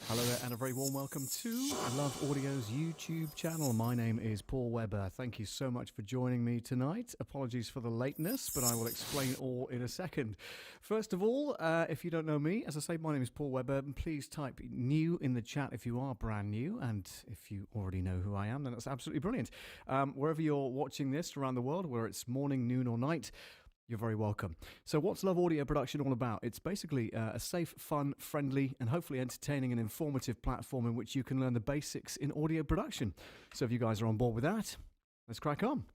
Hello there and a very warm welcome to Love Audio's YouTube channel. My name is Paul Webber. Thank you so much for joining me tonight. Apologies for the lateness, but I will explain all in a second. First of all, if you don't know me, as I say, my name is Paul Webber. Please type new in the chat if you are brand new, and if you already know who I am, then that's absolutely brilliant. Wherever you're watching this around the world, whether it's morning, noon or night, you're very welcome. So what's Love Audio Production all about? It's basically a safe, fun, friendly, and hopefully entertaining and informative platform in which you can learn the basics in audio production. So if you guys are on board with that, let's crack on.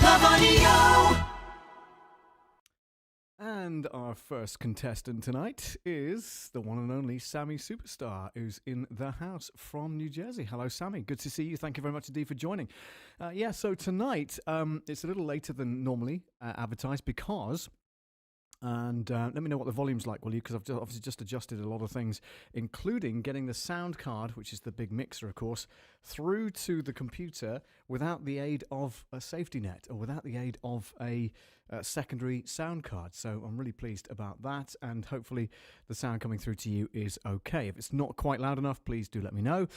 Love Audio! And our first contestant tonight is the one and only Sammy Superstar, who's in the house from New Jersey. Hello, Sammy. Good to see you. Thank you very much indeed for joining. So tonight, it's a little later than normally advertised because... And let me know what the volume's like, will you? Because I've obviously just adjusted a lot of things, including getting the sound card, which is the big mixer, of course, through to the computer without the aid of a safety net or without the aid of a secondary sound card. So I'm really pleased about that, and hopefully the sound coming through to you is okay. If it's not quite loud enough, please do let me know.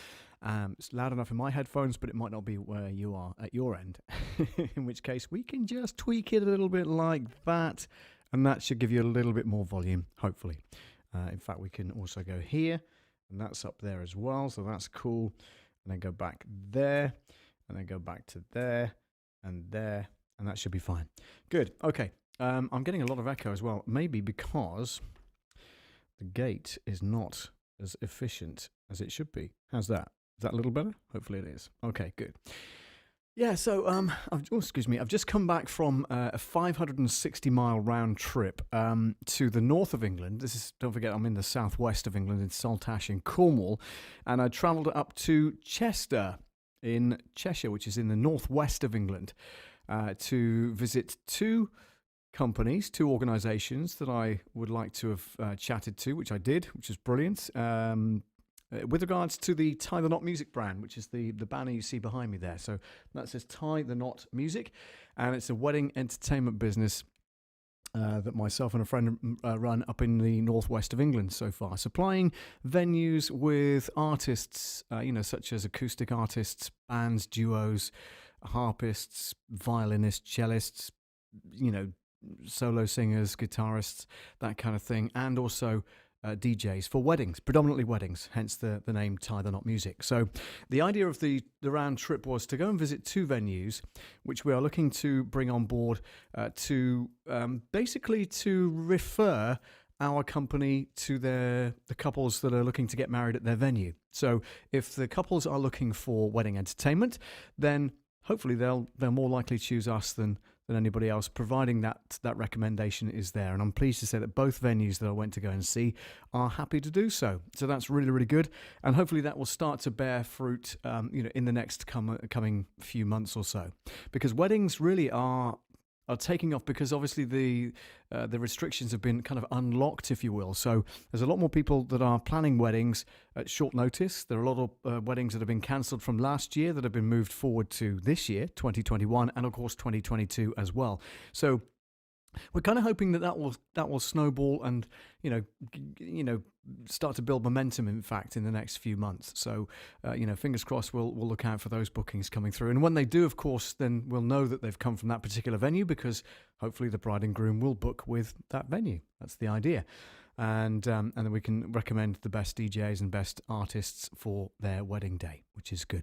It's loud enough in my headphones, but it might not be where you are at your end, in which case we can just tweak it a little bit like that. And that should give you a little bit more volume, hopefully. In fact, we can also go here, and that's up there as well, so that's cool. And then go back there, and then go back to there, and that should be fine. Good, okay. I'm getting a lot of echo as well, maybe because the gate is not as efficient as it should be. How's that? Is that a little better? Hopefully it is. Okay, good. Yeah, so I've just come back from a 560-mile round trip to the north of England. Don't forget, I'm in the southwest of England, in Saltash in Cornwall, and I travelled up to Chester in Cheshire, which is in the northwest of England, to visit two companies, two organisations that I would like to have chatted to, which I did, which was brilliant. With regards to the Tie the Knot Music brand, which is the banner you see behind me there. So that says Tie the Knot Music, and it's a wedding entertainment business that myself and a friend run up in the northwest of England so far, supplying venues with artists, such as acoustic artists, bands, duos, harpists, violinists, cellists, solo singers, guitarists, that kind of thing, and also DJs for weddings, predominantly weddings, hence the name Tie the Knot Music. So the idea of the round trip was to go and visit two venues, which we are looking to bring on board to basically to refer our company to the couples that are looking to get married at their venue. So if the couples are looking for wedding entertainment, then hopefully they'll more likely choose us than anybody else, providing that recommendation is there. And I'm pleased to say that both venues that I went to go and see are happy to do so. So that's really, really good. And hopefully that will start to bear fruit, in the next coming few months or so. Because weddings really are taking off, because obviously the restrictions have been kind of unlocked, if you will. So there's a lot more people that are planning weddings at short notice. There are a lot of weddings that have been cancelled from last year that have been moved forward to this year, 2021, and of course 2022 as well. So we're kind of hoping that will snowball and start to build momentum, in fact, in the next few months. So fingers crossed we'll look out for those bookings coming through. And when they do, of course, then we'll know that they've come from that particular venue, because hopefully the bride and groom will book with that venue. That's the idea. And then we can recommend the best DJs and best artists for their wedding day, which is good.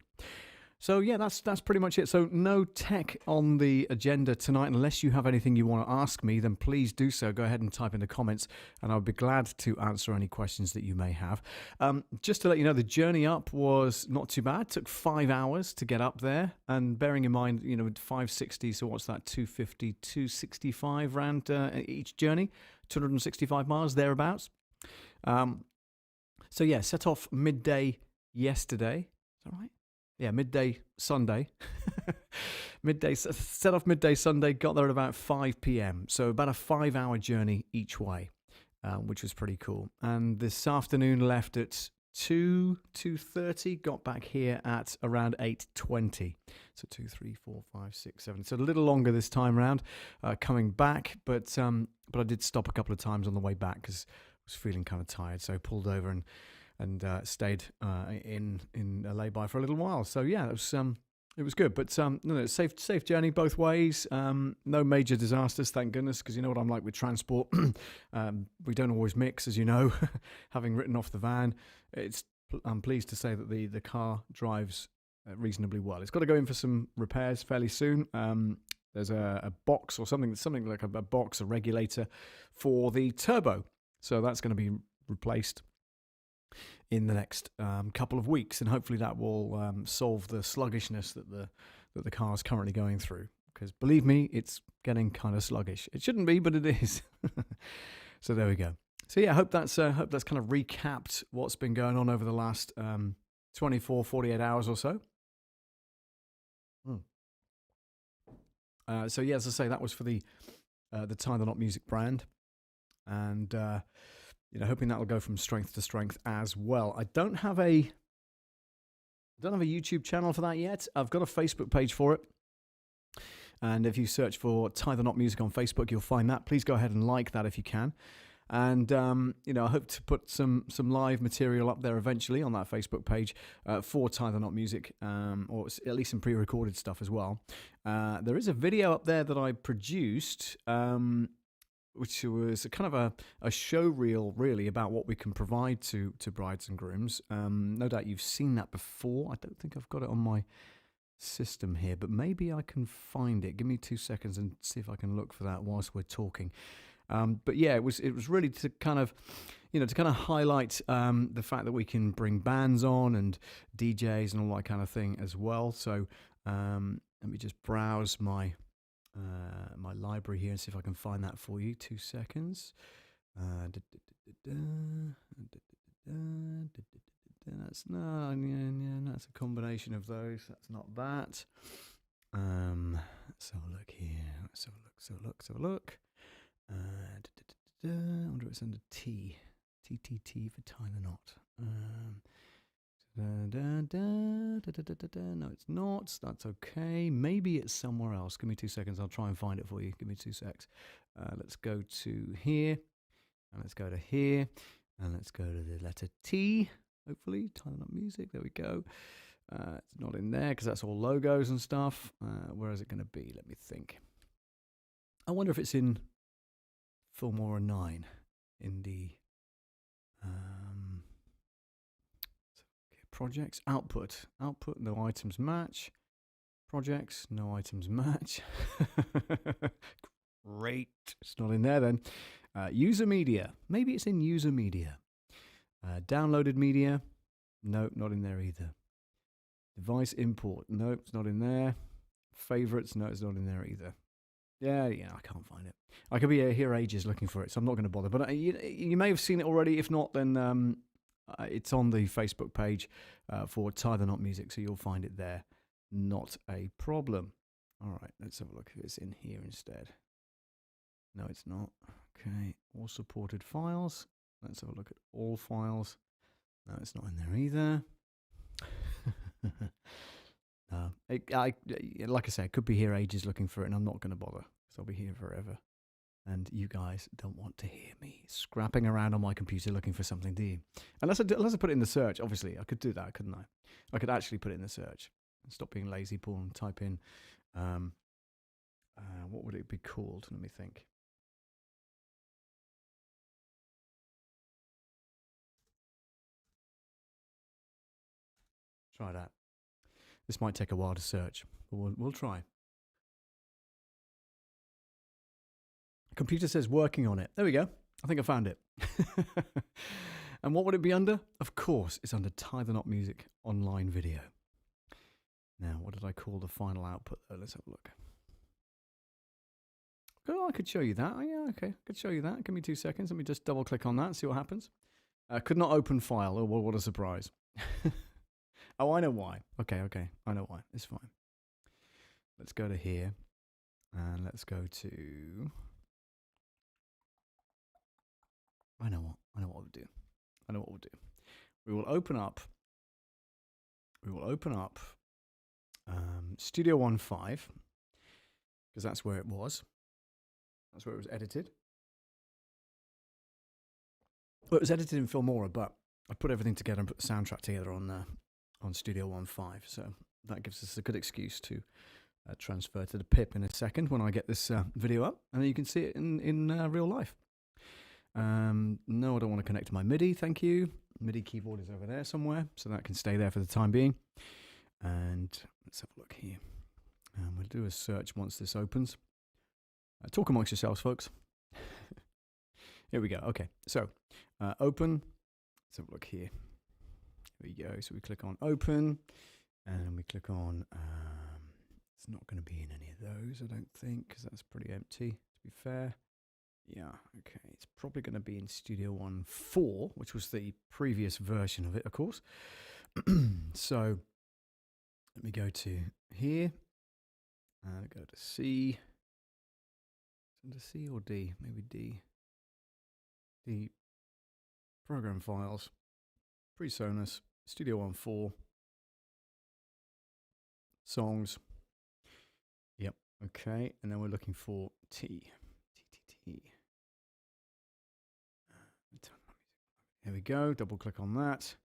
So yeah, that's pretty much it. So no tech on the agenda tonight. Unless you have anything you want to ask me, then please do so. Go ahead and type in the comments, and I'll be glad to answer any questions that you may have. Just to let you know, the journey up was not too bad. It took 5 hours to get up there, and bearing in mind, 560, so what's that, 250, 265 round each journey, 265 miles, thereabouts. So yeah, set off midday yesterday. Is that right? Yeah, midday Sunday. Set off midday Sunday, got there at about 5 p.m. So about a 5-hour journey each way, which was pretty cool. And this afternoon left at 2:30. Got back here at around 8:20. So 2, 3, 4, 5, 6, 7. So a little longer this time round coming back, but I did stop a couple of times on the way back because I was feeling kind of tired. So I pulled over and stayed in a lay-by for a little while. So yeah, it was good, but no, safe journey both ways. No major disasters, thank goodness, because you know what I'm like with transport. We don't always mix, as you know. Having written off the van, I'm pleased to say that the car drives reasonably well. It's got to go in for some repairs fairly soon. There's a box or something like a box, a regulator for the turbo, so that's going to be replaced in the next couple of weeks, and hopefully that will solve the sluggishness that the car is currently going through. Because believe me, it's getting kind of sluggish. It shouldn't be, but it is. So there we go. So yeah, I hope that's kind of recapped what's been going on over the last 24, 48 hours or so. So yeah, as I say, that was for the Tie the Knot Music brand, and hoping that will go from strength to strength as well. I don't have a YouTube channel for that yet. I've got a Facebook page for it, and if you search for Tie the Knot Music on Facebook, you'll find that. Please go ahead and like that if you can. And I hope to put some live material up there eventually on that Facebook page for Tie the Knot Music, or at least some pre-recorded stuff as well. There is a video up there that I produced, which was kind of a show reel, really, about what we can provide to brides and grooms. No doubt you've seen that before. I don't think I've got it on my system here, but maybe I can find it. Give me 2 seconds and see if I can look for that whilst we're talking. But yeah, it was really to kind of highlight the fact that we can bring bands on and DJs and all that kind of thing as well. So let me just browse my library here and see if I can find that for you. 2 seconds. That's that's a combination of those. That's not that. Let's have a look here. Let's have a look. I wonder if it's under T. TTT for Tie the Knot. No, it's not. That's okay. Maybe it's somewhere else. Give me 2 seconds. I'll try and find it for you. Give me 2 secs. Let's go to here. And let's go to here. And let's go to the letter T. Hopefully. Tie the Knot Music. There we go. It's not in there because that's all logos and stuff. Where is it going to be? Let me think. I wonder if it's in Filmora 9 in the projects, output, no items match, projects, no items match. Great, it's not in there then. User media, maybe it's in user media. Downloaded media, nope, not in there either. Device import, nope, it's not in there. Favorites, no, it's not in there either. Yeah, I can't find it. I could be here ages looking for it, so I'm not going to bother. But you may have seen it already. If not, then it's on the Facebook page for Tie the Knot Music, so you'll find it there. Not a problem. All right, let's have a look if it's in here instead. No, it's not. Okay, all supported files. Let's have a look at all files. No, it's not in there either. Like I say, I could be here ages looking for it, and I'm not going to bother, because I'll be here forever. And you guys don't want to hear me scrapping around on my computer looking for something, do you? Unless I put it in the search. Obviously, I could do that, couldn't I? I could actually put it in the search. Stop being lazy, Paul, and type in, what would it be called? Let me think. Try that. This might take a while to search, but we'll try. Computer says working on it. There we go. I think I found it. And what would it be under? Of course, it's under Tie the Knot Music online video. Now, what did I call the final output though? Let's have a look. Oh, I could show you that. Oh, yeah, okay. I could show you that. Give me 2 seconds. Let me just double click on that and see what happens. Could not open file. Oh, well, what a surprise. Oh, I know why. Okay. I know why. It's fine. Let's go to here. And let's go to... I know what we'll do. we will open up Studio 1.5, because that's where it was. That's where it was edited. Well, it was edited in Filmora, but I put everything together and put the soundtrack together on Studio 1.5. So that gives us a good excuse to transfer to the PIP in a second when I get this video up, and then you can see it in real life. No, I don't want to connect to my MIDI, thank you. MIDI keyboard is over there somewhere, so that can stay there for the time being. And let's have a look here. We'll do a search once this opens. Talk amongst yourselves, folks. Here we go. Okay, so open. Let's have a look here. Here we go. So we click on open, and we click on. It's not going to be in any of those, I don't think, because that's pretty empty, to be fair. Yeah, okay. It's probably going to be in Studio 1.4, which was the previous version of it, of course. So let me go to here and go to C. Is it C or D? Maybe D. D. Program files. PreSonus. Studio 1.4. Songs. Yep. Okay. And then we're looking for T. Here we go. Double click on that.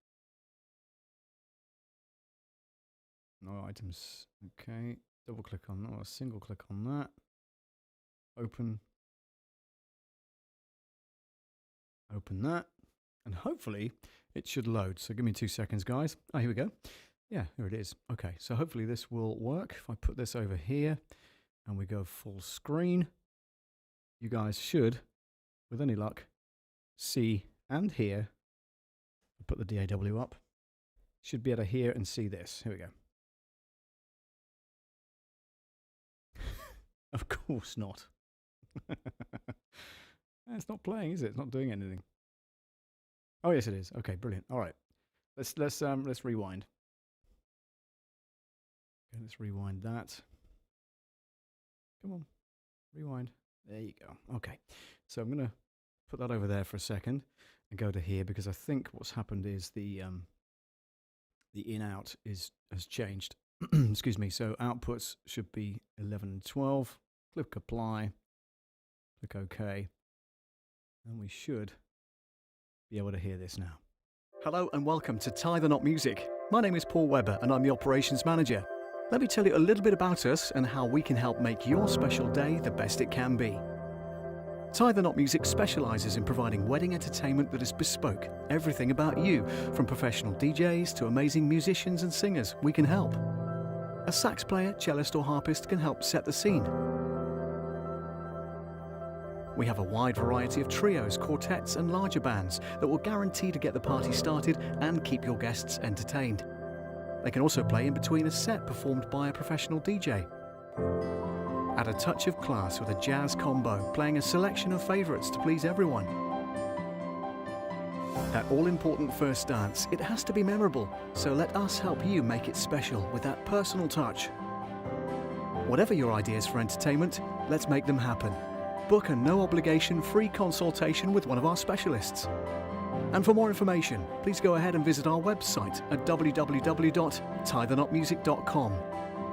No items. Okay. Double click on that. Or single click on that. Open. Open that. And hopefully it should load. So give me 2 seconds, guys. Oh, here we go. Yeah, here it is. Okay. So hopefully this will work. If I put this over here and we go full screen, you guys should, with any luck, see and hear. Put the DAW up. Should be able to hear and see this. Here we go. Of course not. It's not playing, is it? It's not doing anything. Oh yes, it is. Okay, brilliant. All right, let's rewind. Okay, let's rewind that. Come on, rewind. There you go. Okay, so I'm gonna put that over there for a second and go to here, because I think what's happened is the in-out has changed. Excuse me. So outputs should be 11 and 12. Click apply. Click OK. And we should be able to hear this now. Hello and welcome to Tie the Knot Music. My name is Paul Webber and I'm the Operations Manager. Let me tell you a little bit about us and how we can help make your special day the best it can be. Tie the Knot Music specialises in providing wedding entertainment that is bespoke. Everything about you, from professional DJs to amazing musicians and singers, we can help. A sax player, cellist or harpist can help set the scene. We have a wide variety of trios, quartets and larger bands that will guarantee to get the party started and keep your guests entertained. They can also play in between a set performed by a professional DJ. Add a touch of class with a jazz combo, playing a selection of favourites to please everyone. That all-important first dance, it has to be memorable, so let us help you make it special with that personal touch. Whatever your ideas for entertainment, let's make them happen. Book a no-obligation free consultation with one of our specialists. And for more information, please go ahead and visit our website at www.tiethenotmusic.com.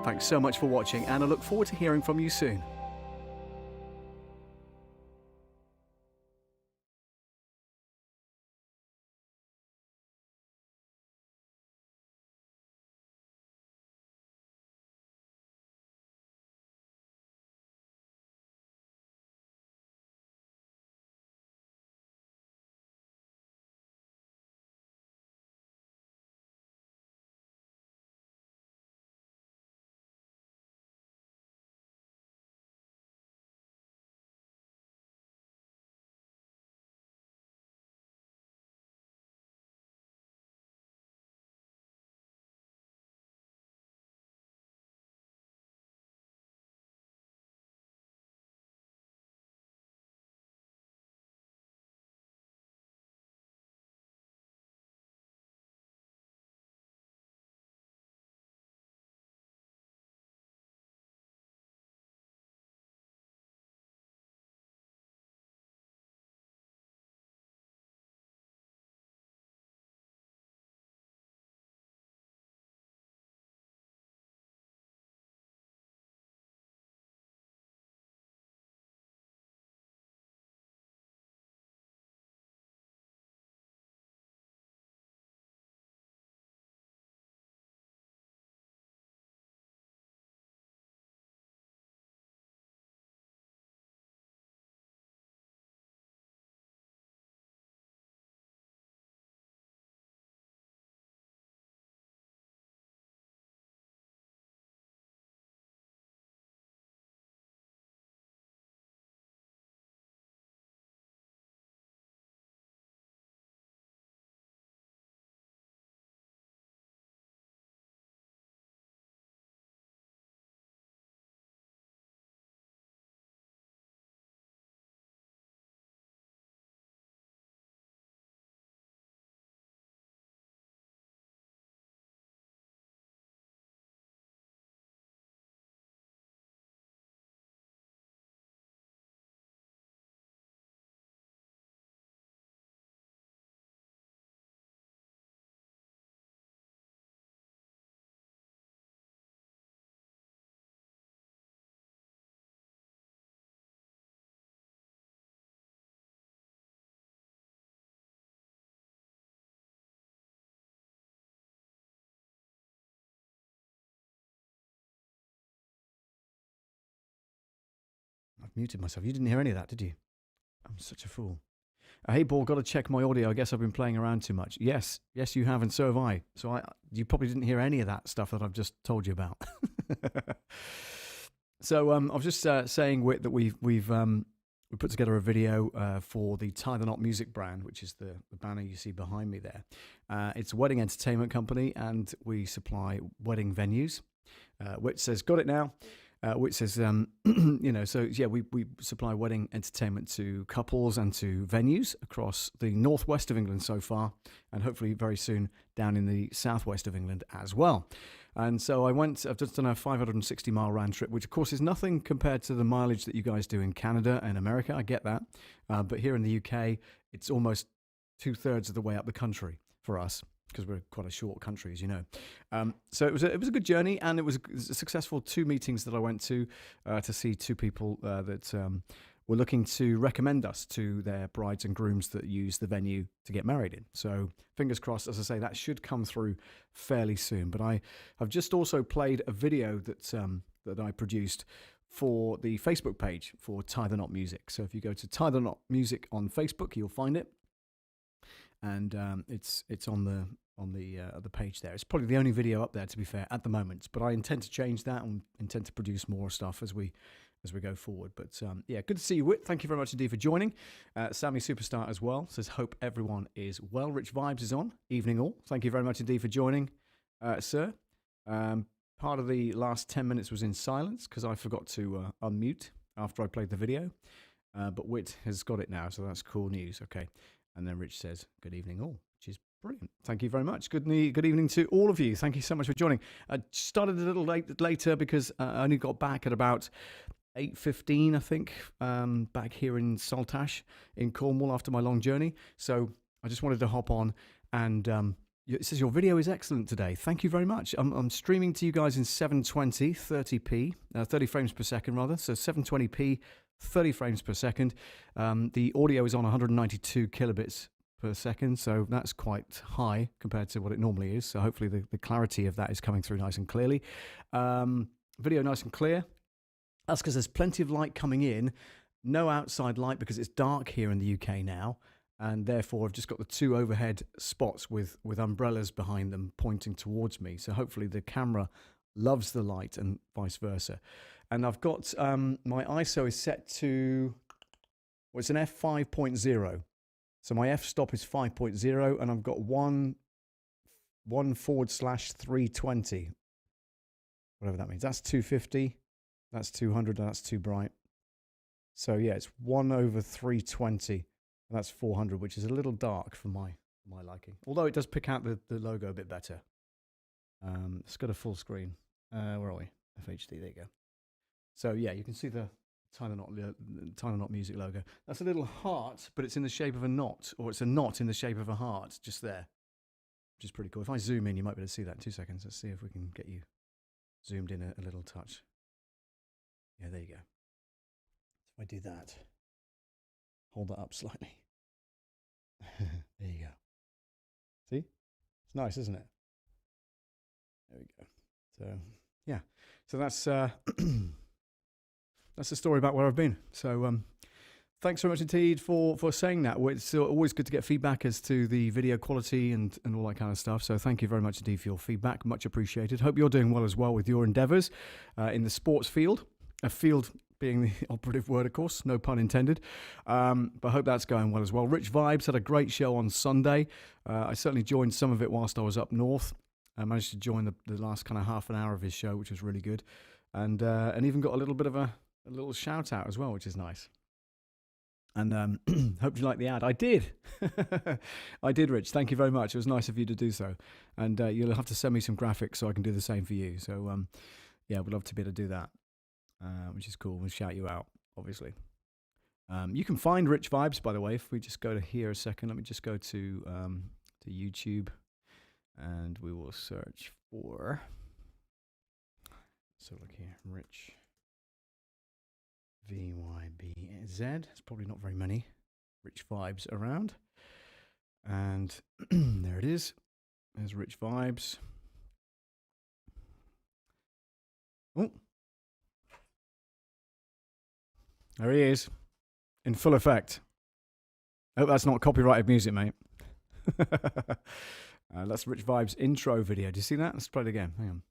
Thanks so much for watching, and I look forward to hearing from you soon. I've muted myself. You didn't hear any of that, did you? I'm such a fool. Hey, Paul, got to check my audio. I guess I've been playing around too much. Yes, you have, and so have I. So you probably didn't hear any of that stuff that I've just told you about. So I was just saying, Whit, that we put together a video for the Tie the Knot music brand, which is the banner you see behind me there. It's a wedding entertainment company, and we supply wedding venues. Whit says, got it now. Which says, so yeah, we supply wedding entertainment to couples and to venues across the northwest of England so far, and hopefully very soon down in the southwest of England as well. And so I've just done a 560-mile round trip, which of course is nothing compared to the mileage that you guys do in Canada and America. I get that. But here in the UK, it's almost 2/3 of the way up the country for us, because we're quite a short country, as you know. So it was a good journey, and it was a successful 2 meetings that I went to see 2 people that were looking to recommend us to their brides and grooms that use the venue to get married in. So fingers crossed, as I say, that should come through fairly soon. But I have just also played a video that I produced for the Facebook page for Tie the Knot Music. So if you go to Tie the Knot Music on Facebook, you'll find it. And it's on the page there. It's probably the only video up there, to be fair, at the moment. But I intend to change that and intend to produce more stuff as we go forward. But yeah, good to see you, Whit. Thank you very much indeed for joining. Sammy Superstar as well says, hope everyone is well. Rich Vibes is on. Evening all. Thank you very much indeed for joining, sir. Part of the last 10 minutes was in silence because I forgot to unmute after I played the video. But Whit has got it now, so that's cool news. Okay. And then Rich says, good evening all, which is brilliant. Thank you very much. Good evening to all of you. Thank you so much for joining. I started a little later because I only got back at about 8:15, I think, back here in Saltash in Cornwall after my long journey. So I just wanted to hop on, and it says your video is excellent today. Thank you very much. I'm streaming to you guys in 720, 30p, 30 frames per second rather. So 720p, 30 frames per second. The audio is on 192 kilobits per second, so that's quite high compared to what it normally is. So hopefully the clarity of that is coming through nice and clearly. Video nice and clear. That's because there's plenty of light coming in. No outside light because it's dark here in the UK now. And therefore, I've just got the 2 overhead spots with umbrellas behind them pointing towards me. So hopefully the camera loves the light and vice versa. And I've got my ISO is set to, well, it's an f5.0. So my f-stop is 5.0, and I've got 1/320. Whatever that means. That's 250. That's 200. That's too bright. So yeah, it's 1/320. And that's 400, which is a little dark for my liking. Although it does pick out the logo a bit better. It's got a full screen. Where are we? FHD, there you go. So yeah, you can see the Tie the Knot Music logo. That's a little heart, but it's in the shape of a knot, or it's a knot in the shape of a heart, just there, which is pretty cool. If I zoom in, you might be able to see that in 2 seconds. Let's see if we can get you zoomed in a little touch. Yeah, there you go. So if I do that, hold that up slightly. There you go. See? It's nice, isn't it? There we go. So yeah, so that's that's the story about where I've been. So thanks very much indeed for saying that. It's always good to get feedback as to the video quality and all that kind of stuff. So thank you very much indeed for your feedback. Much appreciated. Hope you're doing well as well with your endeavours in the sports field. A field being the operative word, of course, no pun intended. But I hope that's going well as well. Rich Vibes had a great show on Sunday. I certainly joined some of it whilst I was up north. I managed to join the last kind of half an hour of his show, which was really good. And even got a little bit of a little shout out as well, which is nice. And hope you like the ad. I did. I did, Rich. Thank you very much. It was nice of you to do so. And you'll have to send me some graphics so I can do the same for you. So yeah, we'd love to be able to do that, which is cool. We'll shout you out, obviously. You can find Rich Vibes, by the way, if we just go to here a second. Let me just go to YouTube, and we will search for, so look here, Rich VYBZ. It's probably not very many Rich Vibes around. And there it is. There's Rich Vibes. Oh. There he is, in full effect. I hope that's not copyrighted music, mate. That's Rich Vibes' intro video. Do you see that? Let's play it again. Hang on.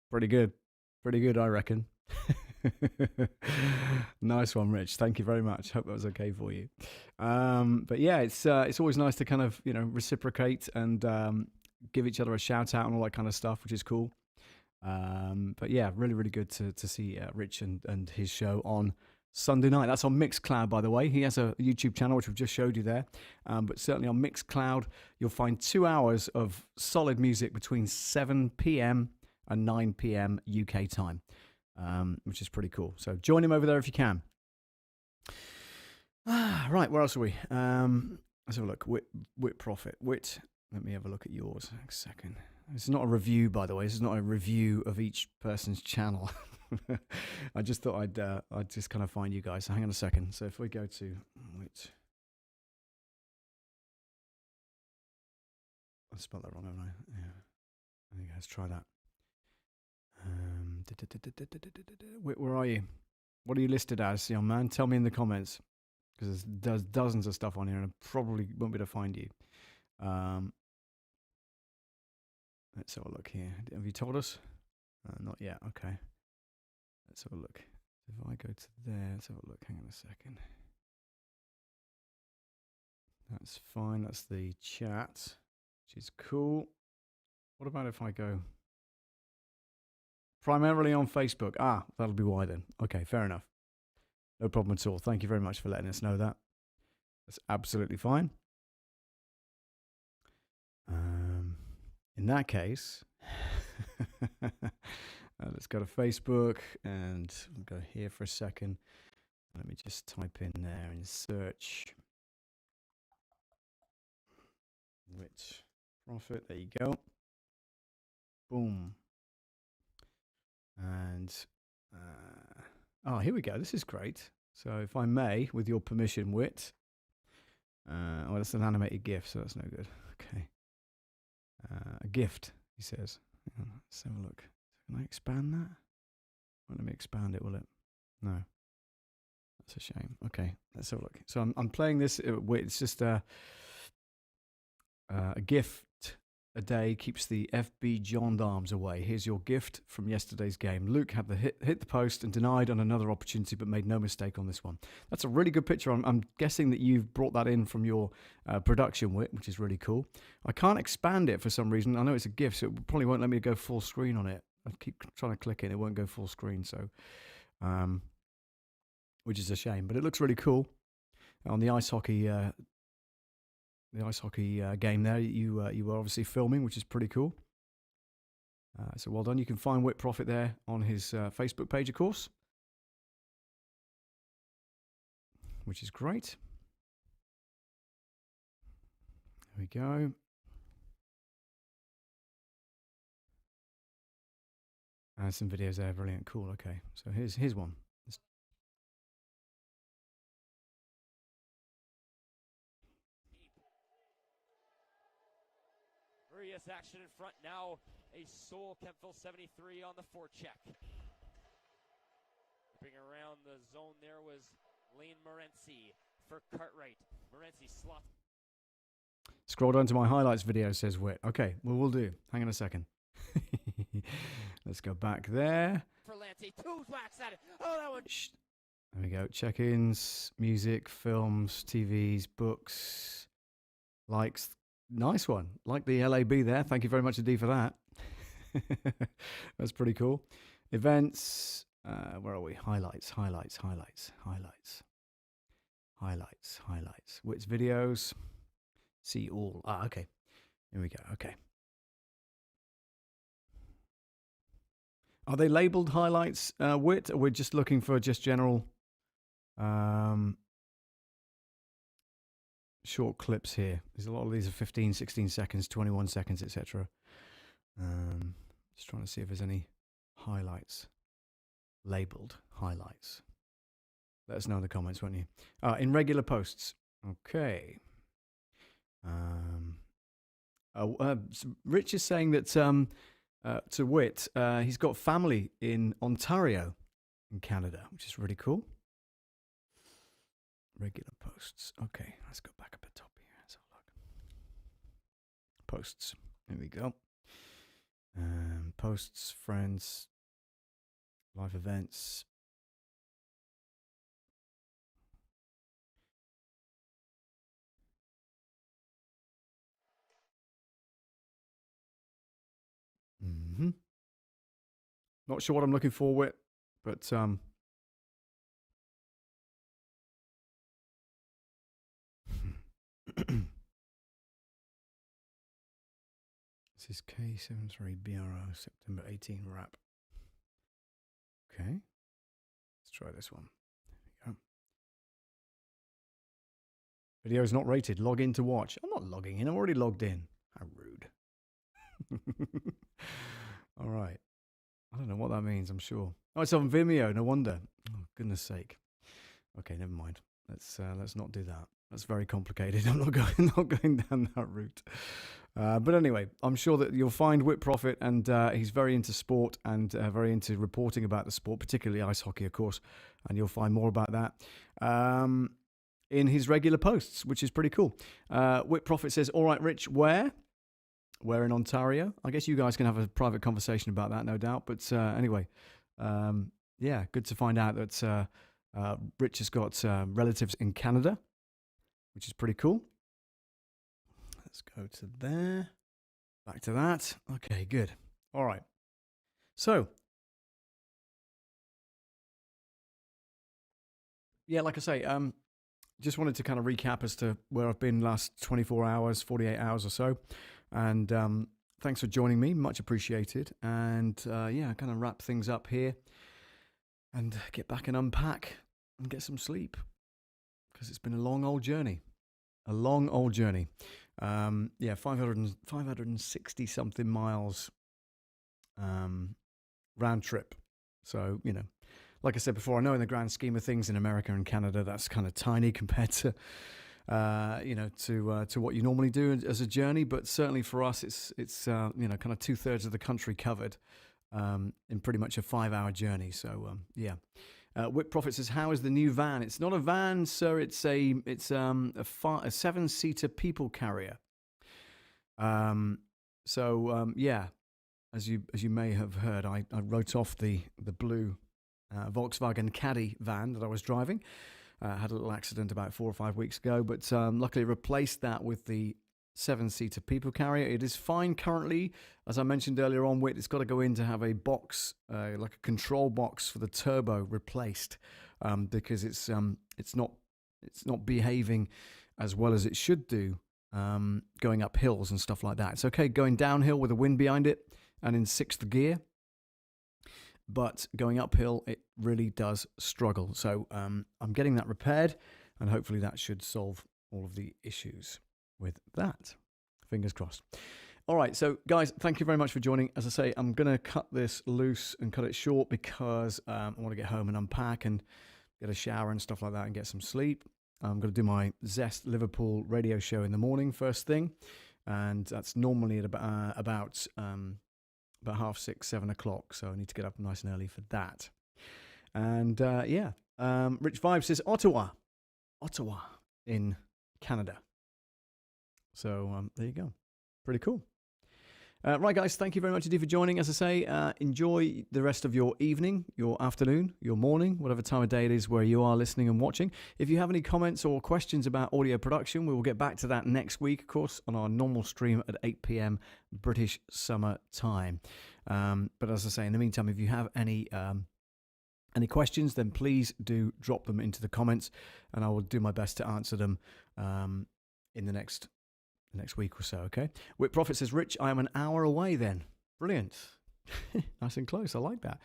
Pretty good. Pretty good, I reckon. Nice one, Rich. Thank you very much. Hope that was okay for you. But yeah, it's always nice to kind of, reciprocate and give each other a shout out and all that kind of stuff, which is cool. But yeah, really, really good to see Rich and his show on Sunday night. That's on Mixcloud, by the way. He has a YouTube channel, which we've just showed you there. But certainly on Mixcloud, you'll find 2 hours of solid music between 7 p.m. and 9 p.m. UK time, which is pretty cool. So join him over there if you can. Right, where else are we? Let's have a look. Wit Profit. Wit. Let me have a look at yours. A second. This is not a review, by the way. This is not a review of each person's channel. I just thought I'd just kind of find you guys. So hang on a second. So if we go to Wit. I spelled that wrong, haven't I? Yeah. There you go. Let's try that. Wit, where are you? What are you listed as, young man? Tell me in the comments. Because there's dozens of stuff on here and I probably won't be able to find you. Let's have a look here. Have you told us? Not yet. Okay. Let's have a look. If I go to there, let's have a look. Hang on a second. That's fine. That's the chat, which is cool. What about if I go primarily on Facebook? Ah, that'll be why then. Okay, fair enough. No problem at all. Thank you very much for letting us know that. That's absolutely fine. In that case, let's go to Facebook and we'll go here for a second. Let me just type in there and search Wit Profit. There you go. Boom. And here we go. This is great. So if I may, with your permission, Wit. Well, that's an animated GIF, so that's no good. Okay. A gift, he says. Let's have a look. Can I expand that? Well, let me expand it, will it? No. That's a shame. Okay, let's have a look. So I'm playing this. It's just a gift a day keeps the FB gendarmes away. Here's your gift from yesterday's game. Luke had the hit the post and denied on another opportunity, but made no mistake on this one. That's a really good picture. I'm guessing that you've brought that in from your production, Wit, which is really cool. I can't expand it for some reason. I know it's a GIF, so it probably won't let me go full screen on it. I keep trying to click it. It won't go full screen, so which is a shame. But it looks really cool. On the ice hockey game there, you were obviously filming, which is pretty cool. So well done. You can find Wit Profit there on his Facebook page, of course, which is great. There we go. Some videos there, brilliant, cool. Okay, so here's one. Action in front now, a Soul Kempfil 73 on the forecheck. Bring around the zone there was Lane Morency for Cartwright. Morency slots. Scroll down to my highlights video, says Wit. Okay, well, we'll do. Hang on a second. Let's go back there. For Lancey, two whacks at it. Oh, that one. Shh. There we go. Check-ins, music, films, TVs, books, likes. Nice one. Like the LAB there. Thank you very much indeed for that. That's pretty cool. Events. Where are we? Highlights. Wit's videos. See all. Okay. Here we go. Okay. Are they labeled highlights, Wit? Or we're just looking for just general short clips here. There's a lot of these are 15, 16 seconds, 21 seconds, etc. Just trying to see if there's any highlights, labeled highlights. Let us know in the comments, won't you? In regular posts. Okay. Rich is saying that to Wit, he's got family in Ontario, in Canada, which is really cool. Regular posts. Okay, let's go back up the top here. Let's have a look. Posts. Here we go. Posts, friends, live events. Not sure what I'm looking for, Wit, but this is K73BRO September 18 wrap. Okay, let's try this one. There we go. Video is not rated. Log in to watch. I'm not logging in. I'm already logged in. How rude. All right. I don't know what that means, I'm sure. Oh, it's on Vimeo. No wonder. Oh, goodness sake. Okay, never mind. Let's not do that. That's very complicated. I'm not going down that route. But anyway, I'm sure that you'll find Whit Profit, and he's very into sport and very into reporting about the sport, particularly ice hockey, of course. And you'll find more about that in his regular posts, which is pretty cool. Whit Profit says, "All right, Rich, where?" We're in Ontario. I guess you guys can have a private conversation about that, no doubt. But anyway, yeah, good to find out that Rich has got relatives in Canada, which is pretty cool. Let's go to there. Back to that. Okay, good. All right. So, yeah, like I say, just wanted to kind of recap as to where I've been last 24 hours, 48 hours or so. And thanks for joining me. Much appreciated. And yeah, kind of wrap things up here and get back and unpack and get some sleep because it's been a long old journey. A long old journey. Yeah, 560 something miles round trip. So, you know, like I said before, I know in the grand scheme of things in America and Canada, that's kind of tiny compared to you know, to what you normally do as a journey, but certainly for us, it's you know, kind of 2/3 of the country covered in pretty much a 5-hour journey. So yeah, Whit Profit says, "How is the new van?" It's not a van, sir. It's a 7-seater people carrier. So yeah, as you may have heard, I wrote off the blue Volkswagen Caddy van that I was driving. Had a little accident about 4 or 5 weeks ago, but luckily replaced that with the 7-seater people carrier. It is fine currently. As I mentioned earlier on, Whit, it's got to go in to have a box, like a control box for the turbo replaced, because it's not behaving as well as it should do going up hills and stuff like that. It's okay going downhill with the wind behind it and in 6th gear. But going uphill, it really does struggle. So I'm getting that repaired, and hopefully that should solve all of the issues with that. Fingers crossed. All right, so guys, thank you very much for joining. As I say, I'm going to cut this loose and cut it short because I want to get home and unpack and get a shower and stuff like that and get some sleep. I'm going to do my Zest Liverpool radio show in the morning, first thing. And that's normally at about 6:30, 7 o'clock. So I need to get up nice and early for that. And yeah, Rich Vibe says Ottawa in Canada. So there you go. Pretty cool. Right, guys, thank you very much indeed for joining. As I say, enjoy the rest of your evening, your afternoon, your morning, whatever time of day it is where you are listening and watching. If you have any comments or questions about audio production, we will get back to that next week, of course, on our normal stream at 8 p.m. British Summer Time. But as I say, in the meantime, if you have any questions, then please do drop them into the comments, and I will do my best to answer them in the next week or so, okay? Whit Profit says, Rich, I am an hour away then. Brilliant. Nice and close. I like that.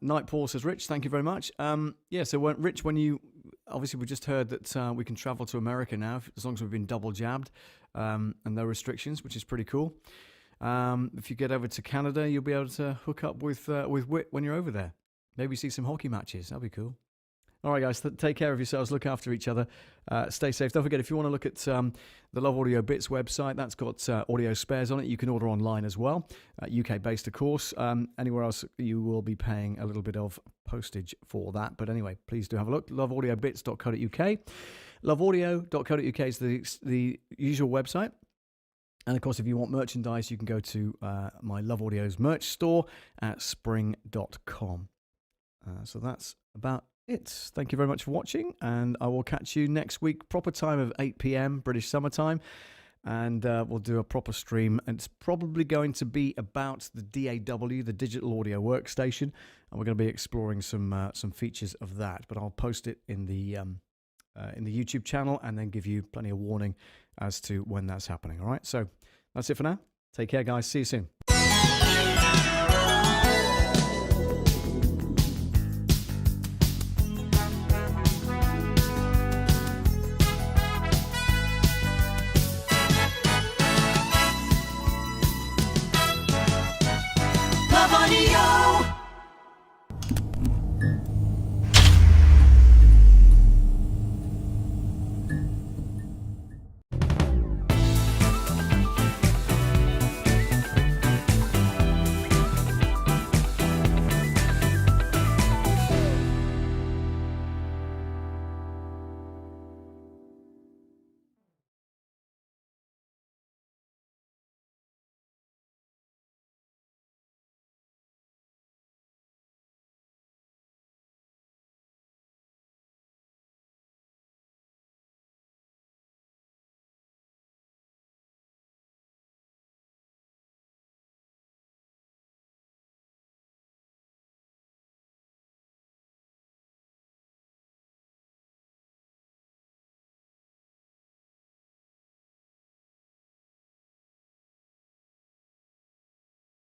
Night Paul says, Rich, thank you very much. Yeah, so Rich, when you... Obviously, we just heard that we can travel to America now, as long as we've been double jabbed and no restrictions, which is pretty cool. If you get over to Canada, you'll be able to hook up with Whit when you're over there. Maybe see some hockey matches. That'd be cool. All right, guys, take care of yourselves. Look after each other. Stay safe. Don't forget, if you want to look at the Love Audio Bits website, that's got audio spares on it. You can order online as well. UK-based, of course. Anywhere else, you will be paying a little bit of postage for that. But anyway, please do have a look. loveaudiobits.co.uk. Loveaudio.co.uk is the usual website. And, of course, if you want merchandise, you can go to my Love Audio's merch store at spring.com. So that's about it. Thank you very much for watching, and I will catch you next week, proper time of 8 p.m. British summertime, and we'll do a proper stream. And it's probably going to be about the DAW, the Digital Audio Workstation, and we're going to be exploring some features of that. But I'll post it in the YouTube channel and then give you plenty of warning as to when that's happening. All right, so that's it for now. Take care, guys. See you soon. Love Audio.